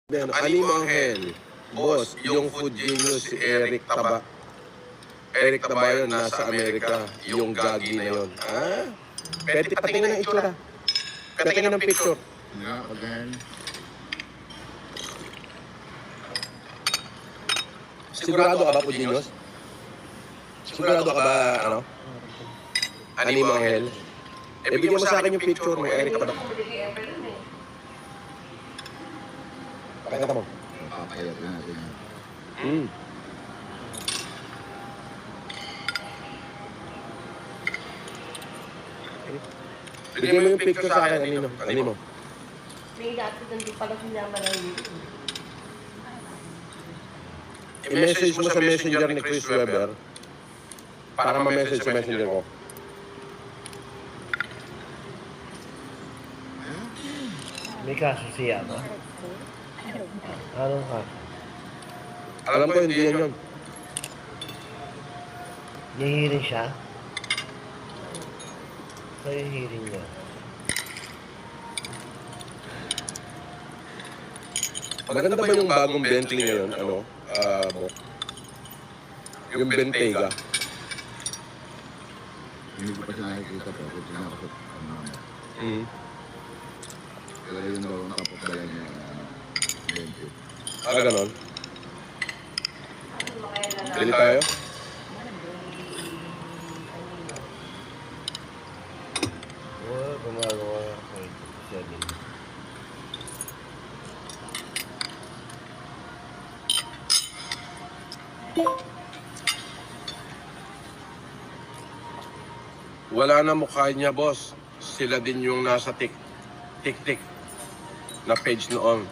Animo Angel, boss, yung food genius si Eric Taba. Eric Taba yun, nasa Amerika, yung gagi na yun. Ah? Pwede patingin ng itsura. Patingin ng picture. Yeah, again. Sigurado ka ba, food genius? Sigurado ka ba, ano? Animo Angel? Bigyan mo sa akin yung picture mo, Eric Taba. Pakita mo. Papayag na natin. Bigyan mo yung picture sa akin, Animo. May dati hindi pala sinama lang yun. I-message mo sa messenger ni Chris Weber para ma-message sa messenger ko. May kaso siya ba? Anong ka? Alam ko, hindi yan yun. Nahihiring siya? So yung hearing niya. Maganda ba yung bagong Bentley ngayon? Ano? Yung Bentayga. Hindi ko pa siya nakikita pero kung sinakasot ang mama. Kaya yun daw ang kapagbayan niya. Bente. Ganon. Bili tayo? Oo, gumagawa ako siya din. Wala na mukha niya, boss. Sila din yung nasa tik-tik na page noon.